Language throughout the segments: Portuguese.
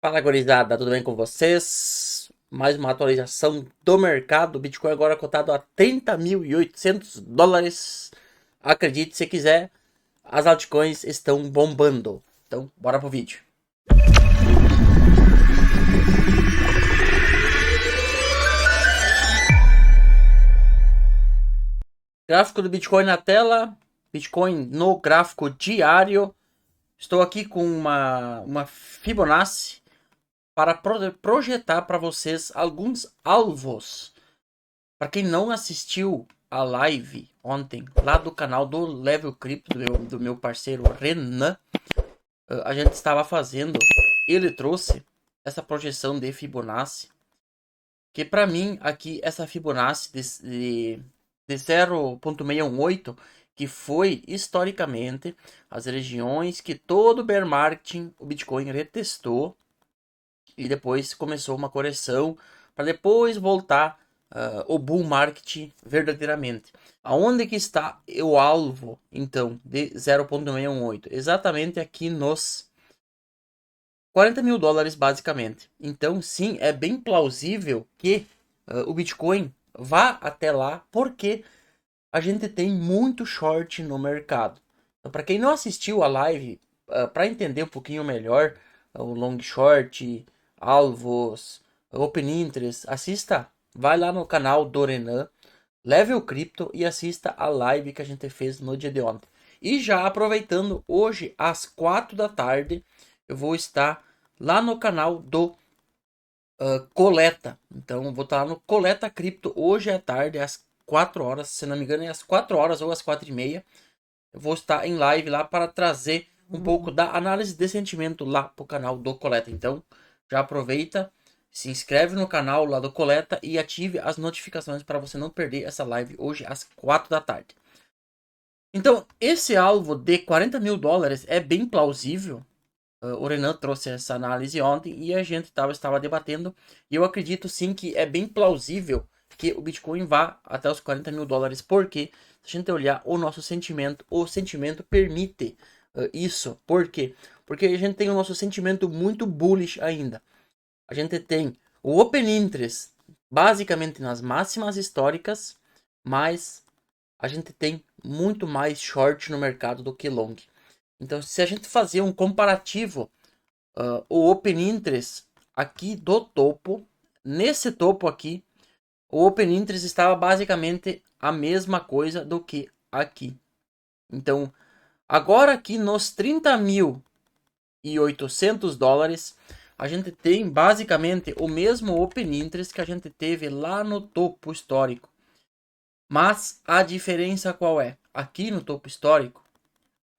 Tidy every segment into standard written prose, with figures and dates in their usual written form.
Fala, gurizada, tudo bem com vocês? Mais uma atualização do mercado. O Bitcoin agora cotado a US$ 30.800. Acredite se quiser, as altcoins estão bombando. Então, bora pro vídeo. Gráfico do Bitcoin na tela. Bitcoin no gráfico diário. Estou aqui com uma Fibonacci para projetar para vocês alguns alvos. Para quem não assistiu a live ontem, lá do canal do Level Crypto, do meu parceiro Renan, a gente estava fazendo, ele trouxe essa projeção de Fibonacci, que para mim aqui essa Fibonacci de 0,618, que foi historicamente as regiões que todo bear market o Bitcoin retestou e depois começou uma correção para depois voltar o bull market verdadeiramente. Aonde que está o alvo, então, de 0,618? Exatamente aqui nos US$ 40.000, basicamente. Então, sim, é bem plausível que o Bitcoin vá até lá, porque a gente tem muito short no mercado. Então, para quem não assistiu a live, para entender um pouquinho melhor o long short, alvos, open interest, assista, vai lá no canal do Renan, Level Crypto, e assista a live que a gente fez no dia de ontem. E já aproveitando, hoje às 4 da tarde, eu vou estar lá no canal do Coleta. Então, vou estar lá no Coleta Cripto hoje à tarde, às 4 horas, se não me engano, é às 4 horas ou às 4h30. Eu vou estar em live lá para trazer um pouco da análise de sentimento lá para o canal do Coleta. Então, já aproveita, se inscreve no canal lá do Coleta e ative as notificações para você não perder essa live hoje às 4 da tarde. Então, esse alvo de US$ 40.000 é bem plausível. O Renan trouxe essa análise ontem e a gente estava debatendo. E eu acredito sim que é bem plausível que o Bitcoin vá até os US$ 40.000, porque se a gente olhar o sentimento permite isso. Por quê? Porque a gente tem o nosso sentimento muito bullish ainda. A gente tem o Open Interest basicamente nas máximas históricas, mas a gente tem muito mais short no mercado do que long. Então, se a gente fazer um comparativo, o Open Interest aqui do topo, nesse topo aqui, o Open Interest estava basicamente a mesma coisa do que aqui. Então, agora aqui nos US$ 30.800, a gente tem basicamente o mesmo Open Interest que a gente teve lá no topo histórico. Mas a diferença qual é? Aqui no topo histórico,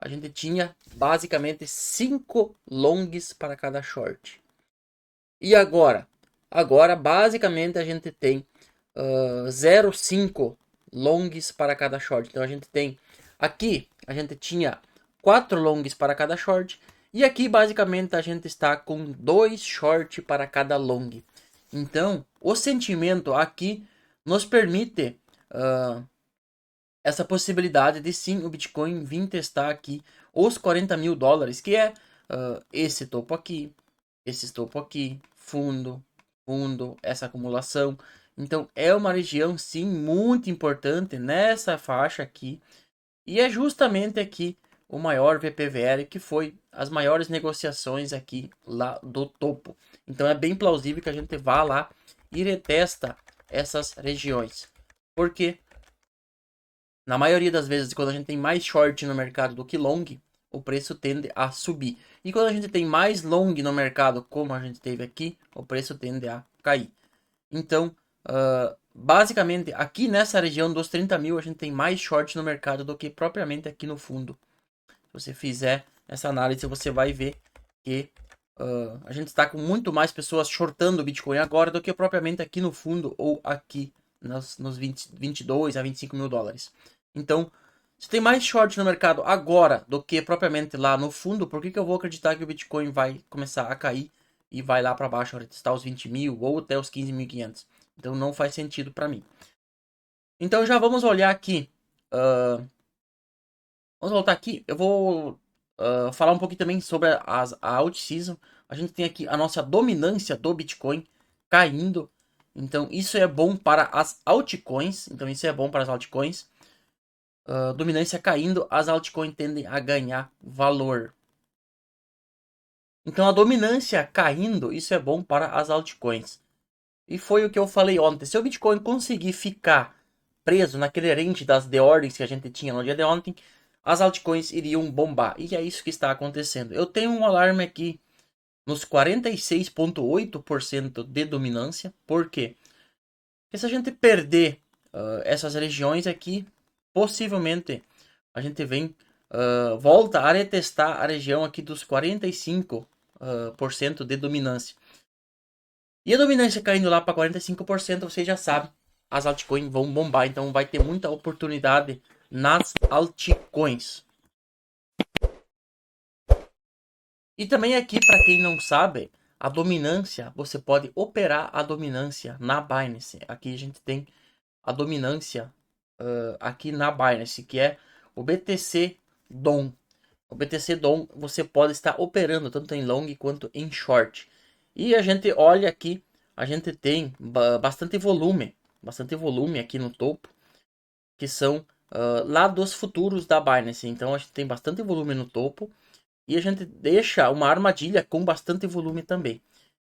a gente tinha basicamente 5 longs para cada short. E agora? Agora, basicamente, a gente tem 0,5 longs para cada short. Então, a gente tem aqui, a gente tinha 4 longs para cada short. E aqui, basicamente, a gente está com 2 short para cada long. Então, o sentimento aqui nos permite essa possibilidade de sim o Bitcoin vir testar aqui os US$ 40.000, que é esse topo aqui, esse topo aqui, fundo, fundo, essa acumulação. Então é uma região sim muito importante nessa faixa aqui, e é justamente aqui o maior VPVR, que foi as maiores negociações aqui lá do topo. Então é bem plausível que a gente vá lá e retesta essas regiões. Porque na maioria das vezes, quando a gente tem mais short no mercado do que long, o preço tende a subir. E quando a gente tem mais long no mercado, como a gente teve aqui, o preço tende a cair. Então, basicamente, aqui nessa região dos 30 mil, a gente tem mais short no mercado do que propriamente aqui no fundo. Se você fizer essa análise, você vai ver que a gente está com muito mais pessoas shortando o Bitcoin agora do que propriamente aqui no fundo ou aqui nos 22 a US$ 25.000. Então, se tem mais short no mercado agora do que propriamente lá no fundo, por que eu vou acreditar que o Bitcoin vai começar a cair e vai lá para baixo, testar os 20 mil ou até os 15.500? Então, não faz sentido para mim. Então, já vamos olhar aqui. Vamos voltar aqui. Eu vou falar um pouquinho também sobre a out season. a gente tem aqui a nossa dominância do Bitcoin caindo. Então isso é bom para as altcoins. Então isso é bom para as altcoins. Dominância caindo, as altcoins tendem a ganhar valor. Então a dominância caindo, isso é bom para as altcoins. E foi o que eu falei ontem. Se o Bitcoin conseguir ficar preso naquele range das de ordens que a gente tinha no dia de ontem, as altcoins iriam bombar. E é isso que está acontecendo. Eu tenho um alarme aqui nos 46,8% de dominância. Por quê? Porque se a gente perder essas regiões aqui, possivelmente a gente vem volta a retestar a região aqui dos 45% de dominância. E a dominância caindo lá para 45%, vocês já sabem, as altcoins vão bombar. Então vai ter muita oportunidade nas altcoins. E também aqui, para quem não sabe, a dominância, você pode operar a dominância na Binance. Aqui a gente tem a dominância aqui na Binance, que é o BTC DOM. O BTC DOM você pode estar operando tanto em long quanto em short. E a gente olha aqui, a gente tem bastante volume aqui no topo, que são lá dos futuros da Binance. Então a gente tem bastante volume no topo e a gente deixa uma armadilha com bastante volume também.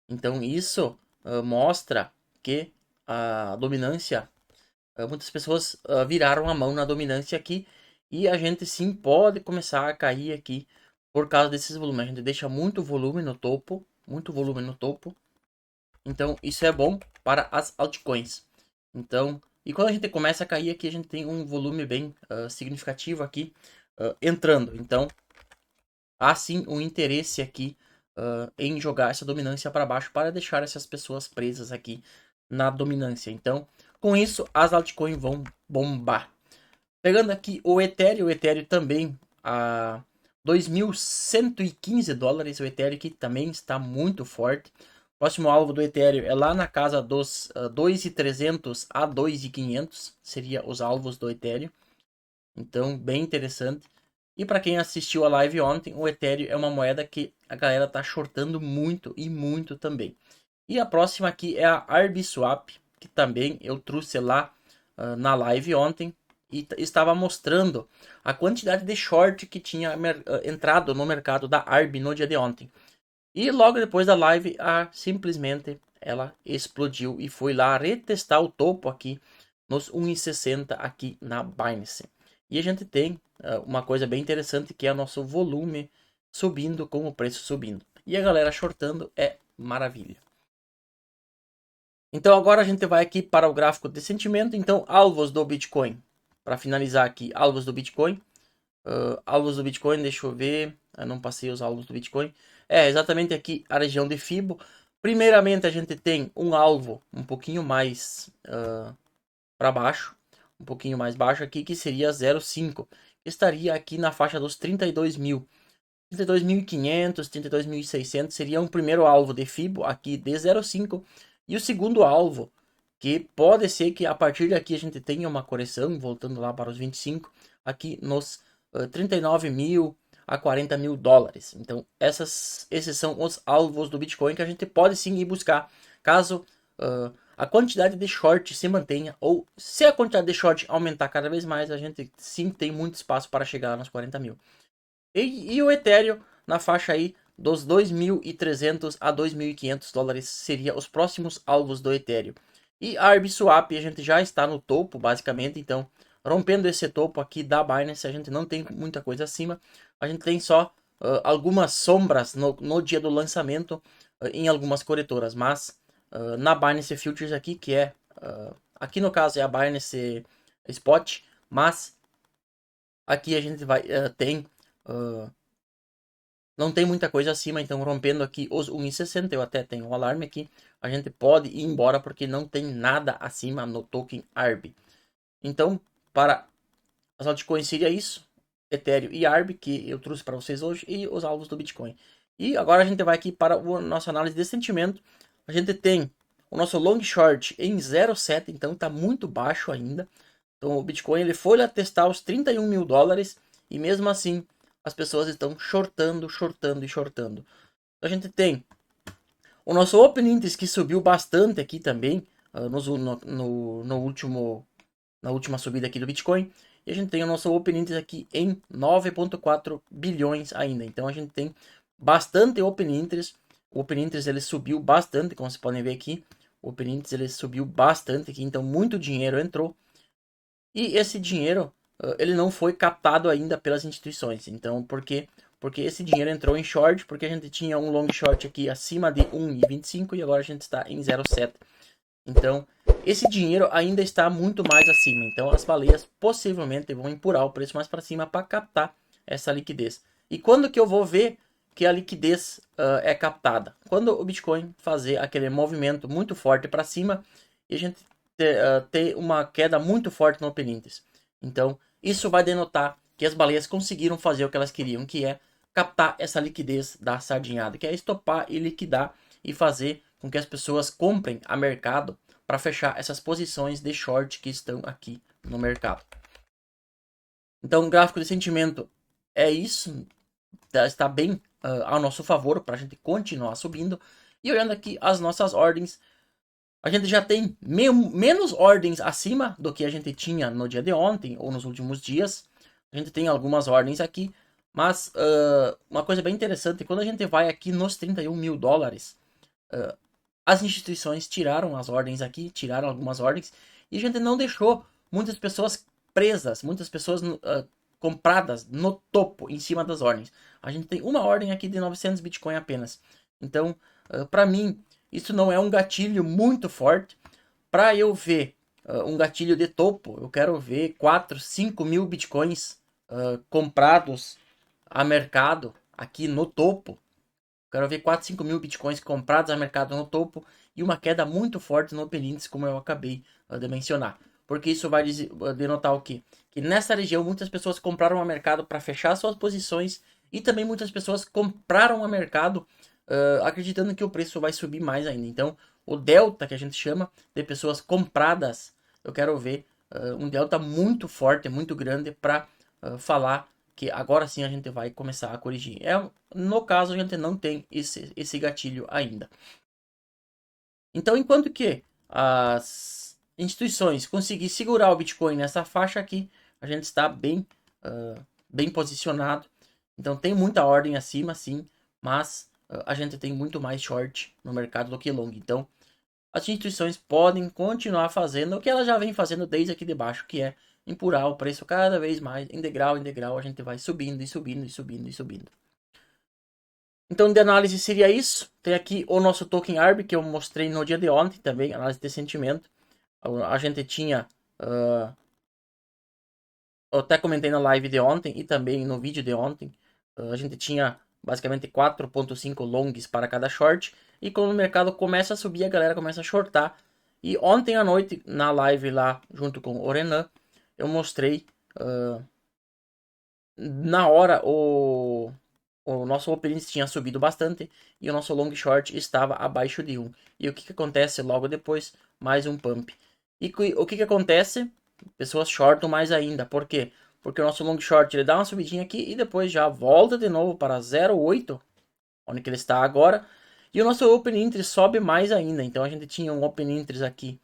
Então isso mostra que a dominância, muitas pessoas viraram a mão na dominância aqui e a gente sim pode começar a cair aqui por causa desses volumes. A gente deixa muito volume no topo, muito volume no topo. Então isso é bom para as altcoins. Então, e quando a gente começa a cair aqui, a gente tem um volume bem significativo aqui entrando. Então, há sim um interesse aqui em jogar essa dominância para baixo para deixar essas pessoas presas aqui na dominância. Então, com isso, as altcoins vão bombar. Pegando aqui o Ethereum também a 2.115 dólares. O Ethereum que também está muito forte. O próximo alvo do Ethereum é lá na casa dos 2.300 a 2.500. Seria os alvos do Ethereum. Então, bem interessante. E para quem assistiu a live ontem, o Ethereum é uma moeda que a galera tá shortando muito e muito também. E a próxima aqui é a Arbiswap, que também eu trouxe lá na live ontem e estava mostrando a quantidade de short que tinha entrado no mercado da Arb no dia de ontem. E logo depois da live, simplesmente ela explodiu e foi lá retestar o topo aqui nos 1,60 aqui na Binance. E a gente tem uma coisa bem interessante que é o nosso volume subindo com o preço subindo. E a galera shortando é maravilha. Então agora a gente vai aqui para o gráfico de sentimento. Então alvos do Bitcoin. Para finalizar aqui, alvos do Bitcoin. Alvos do Bitcoin, deixa eu ver. Eu não passei os alvos do Bitcoin. É exatamente aqui a região de Fibo. Primeiramente a gente tem um alvo um pouquinho mais para baixo. Um pouquinho mais baixo aqui, que seria 0,5. Estaria aqui na faixa dos 32 mil. 32.500, 32.600 seria um primeiro alvo de Fibo aqui de 0,5. E o segundo alvo, que pode ser que a partir daqui a gente tenha uma correção, voltando lá para os 25, aqui nos 39 mil a 40 mil dólares. Então, esses são os alvos do Bitcoin que a gente pode sim ir buscar, caso a quantidade de short se mantenha, ou se a quantidade de short aumentar cada vez mais, a gente sim tem muito espaço para chegar nos 40 mil. E o Ethereum na faixa aí dos 2.300 a 2.500 dólares seria os próximos alvos do Ethereum. E a Arbiswap a gente já está no topo, basicamente, então rompendo esse topo aqui da Binance, a gente não tem muita coisa acima, a gente tem só algumas sombras no dia do lançamento em algumas corretoras, mas na Binance Futures aqui, que é, aqui no caso é a Binance Spot, mas aqui a gente vai, tem não tem muita coisa acima, então rompendo aqui os 1,60, eu até tenho um alarme aqui, a gente pode ir embora porque não tem nada acima no token ARB. Então, para as altcoins seria isso, Ethereum e ARB, que eu trouxe para vocês hoje, e os alvos do Bitcoin. E agora a gente vai aqui para a nossa análise de sentimento. A gente tem o nosso long short em 0,7, então está muito baixo ainda. Então o Bitcoin ele foi lá testar os 31 mil dólares e mesmo assim as pessoas estão shortando, shortando e shortando. A gente tem o nosso Open Interest que subiu bastante aqui também, na última subida aqui do Bitcoin. E a gente tem o nosso Open Interest aqui em 9,4 bilhões ainda. Então a gente tem bastante Open Interest. O Open Interest ele subiu bastante, como vocês podem ver aqui. O Open Interest ele subiu bastante aqui, então muito dinheiro entrou. E esse dinheiro ele não foi captado ainda pelas instituições. Então, por quê? Porque esse dinheiro entrou em short, porque a gente tinha um long short aqui acima de 1,25 e agora a gente está em 0,7. Então, esse dinheiro ainda está muito mais acima. Então, as baleias possivelmente vão empurrar o preço mais para cima para captar essa liquidez. E quando que eu vou ver que a liquidez é captada? Quando o Bitcoin fazer aquele movimento muito forte para cima e a gente ter uma queda muito forte no Open Interest. Então, isso vai denotar que as baleias conseguiram fazer o que elas queriam, que é captar essa liquidez da sardinhada, que é estopar e liquidar e fazer com que as pessoas comprem a mercado para fechar essas posições de short que estão aqui no mercado. Então, o gráfico de sentimento é isso, está bem ao nosso favor para a gente continuar subindo. E olhando aqui as nossas ordens, a gente já tem menos ordens acima do que a gente tinha no dia de ontem ou nos últimos dias. A gente tem algumas ordens aqui, mas uma coisa bem interessante, quando a gente vai aqui nos 31 mil dólares, as instituições tiraram as ordens aqui, tiraram algumas ordens, e a gente não deixou muitas pessoas presas, muitas pessoas compradas no topo, em cima das ordens. A gente tem uma ordem aqui de 900 Bitcoin apenas. Então, para mim, isso não é um gatilho muito forte. Para eu ver um gatilho de topo, eu quero ver 4, 5 mil Bitcoins comprados a mercado aqui no topo. Quero ver 4, 5 mil Bitcoins comprados a mercado no topo e uma queda muito forte no Open Interest, como eu acabei de mencionar. Porque isso vai denotar o quê? Que nessa região muitas pessoas compraram a mercado para fechar suas posições e também muitas pessoas compraram a mercado acreditando que o preço vai subir mais ainda. Então, o delta que a gente chama de pessoas compradas, eu quero ver um delta muito forte, muito grande para falar que agora sim a gente vai começar a corrigir. No caso, a gente não tem esse gatilho ainda. Então, enquanto que as instituições conseguirem segurar o Bitcoin nessa faixa aqui, a gente está bem posicionado. Então, tem muita ordem acima, sim, mas a gente tem muito mais short no mercado do que long. Então, as instituições podem continuar fazendo o que elas já vêm fazendo desde aqui de baixo, que é empurrar o preço cada vez mais, em degrau, a gente vai subindo e subindo e subindo e subindo. Então, de análise seria isso. Tem aqui o nosso token ARB, que eu mostrei no dia de ontem também, análise de sentimento. A gente tinha, eu até comentei na live de ontem e também no vídeo de ontem, a gente tinha basicamente 4.5 longs para cada short. E quando o mercado começa a subir, a galera começa a shortar. E ontem à noite, na live lá, junto com o Renan, eu mostrei na hora o nosso open interest tinha subido bastante e o nosso long short estava abaixo de 1. E o que acontece logo depois? Mais um pump. E o que acontece? Pessoas shortam mais ainda. Por quê? Porque o nosso long short ele dá uma subidinha aqui e depois já volta de novo para 0,8, onde que ele está agora. E o nosso open interest sobe mais ainda. Então a gente tinha um open interest aqui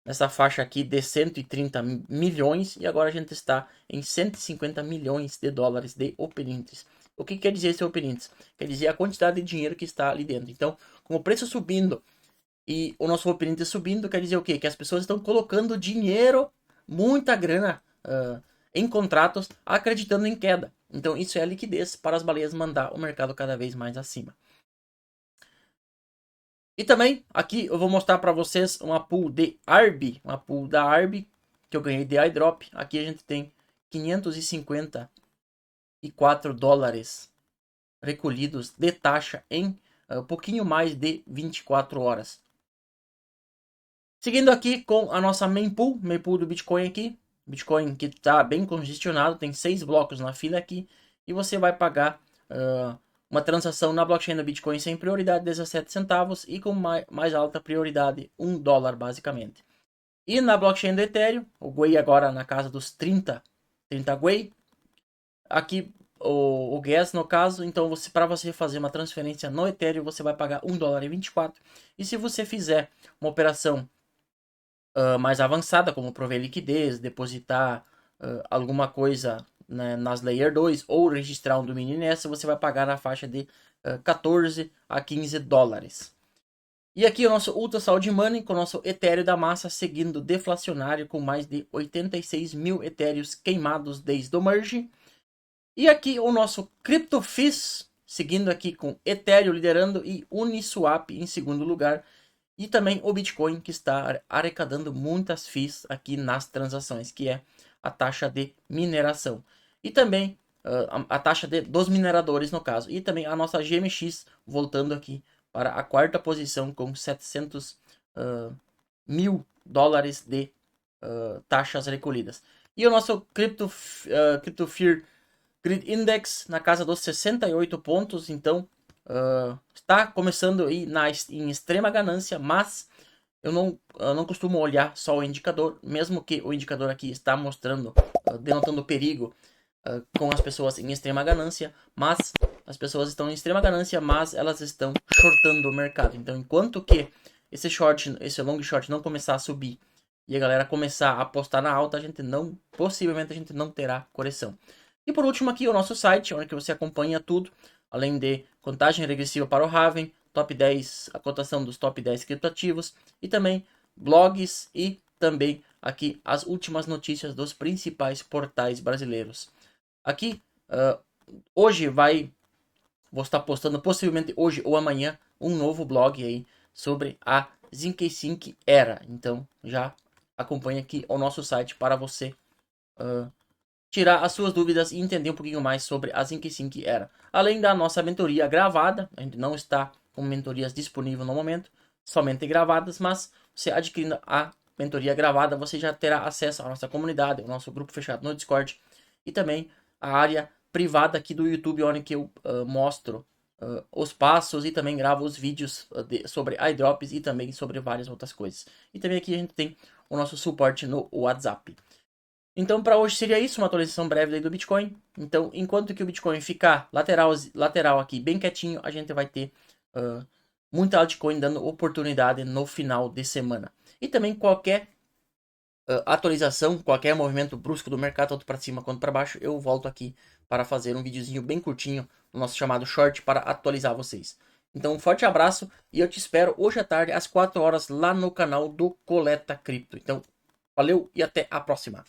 nessa faixa aqui de 130 milhões e agora a gente está em 150 milhões de dólares de open interest. O que quer dizer esse open interest? Quer dizer a quantidade de dinheiro que está ali dentro. Então, com o preço subindo e o nosso open interest subindo, quer dizer o quê? Que as pessoas estão colocando dinheiro, muita grana em contratos, acreditando em queda. Então, isso é a liquidez para as baleias mandar o mercado cada vez mais acima. E também aqui eu vou mostrar para vocês uma pool de ARB, uma pool da ARB que eu ganhei de iDrop. Aqui a gente tem 554 dólares recolhidos de taxa em um pouquinho mais de 24 horas. Seguindo aqui com a nossa main pool do Bitcoin aqui. Bitcoin que está bem congestionado, tem 6 blocos na fila aqui. E você vai pagar uma transação na blockchain do Bitcoin sem prioridade 17 centavos e com mais alta prioridade $1 basicamente. E na blockchain do Ethereum, o Gwei agora na casa dos 30 Gwei. Aqui o gas no caso. Então para você fazer uma transferência no Ethereum, você vai pagar $1,24. E se você fizer uma operação mais avançada, como prover liquidez, depositar alguma coisa, né, nas Layer 2 ou registrar um domínio nessa, você vai pagar na faixa de 14 a 15 dólares. E aqui o nosso Ultra Solid Money com o nosso Ethereum da massa seguindo deflacionário com mais de 86 mil Ethereums queimados desde o merge. E aqui o nosso CryptoFees seguindo aqui com Ethereum liderando e Uniswap em segundo lugar. E também o Bitcoin, que está arrecadando muitas fees aqui nas transações, que é a taxa de mineração. E também a taxa dos mineradores, no caso. E também a nossa GMX, voltando aqui para a quarta posição, com 700 mil dólares de taxas recolhidas. E o nosso Crypto Fear Grid Index na casa dos 68 pontos, então está começando aí em extrema ganância, mas eu não costumo olhar só o indicador, mesmo que o indicador aqui está mostrando, denotando perigo com as pessoas em extrema ganância, mas as pessoas estão em extrema ganância, mas elas estão shortando o mercado. Então, enquanto que esse long short não começar a subir e a galera começar a apostar na alta, possivelmente a gente não terá correção. E por último aqui o nosso site, onde você acompanha tudo, além de contagem regressiva para o Raven, top 10, a cotação dos top 10 criptoativos e também blogs e também aqui as últimas notícias dos principais portais brasileiros. Aqui, hoje vou estar postando possivelmente hoje ou amanhã um novo blog aí sobre a ZK-Sync Era. Então já acompanhe aqui o nosso site para você tirar as suas dúvidas e entender um pouquinho mais sobre a ZK-Sync Era. Além da nossa mentoria gravada, a gente não está com mentorias disponíveis no momento, somente gravadas, mas você adquirindo a mentoria gravada, você já terá acesso à nossa comunidade, ao nosso grupo fechado no Discord e também a área privada aqui do YouTube, onde que eu mostro os passos e também gravo os vídeos sobre iDrops e também sobre várias outras coisas. E também aqui a gente tem o nosso suporte no WhatsApp. Então, para hoje seria isso, uma atualização breve do Bitcoin. Então, enquanto que o Bitcoin ficar lateral aqui, bem quietinho, a gente vai ter muita altcoin dando oportunidade no final de semana. E também qualquer atualização, qualquer movimento brusco do mercado, tanto para cima quanto para baixo, eu volto aqui para fazer um videozinho bem curtinho, no nosso chamado short, para atualizar vocês. Então, um forte abraço e eu te espero hoje à tarde, às 4 horas, lá no canal do Coleta Cripto. Então, valeu e até a próxima.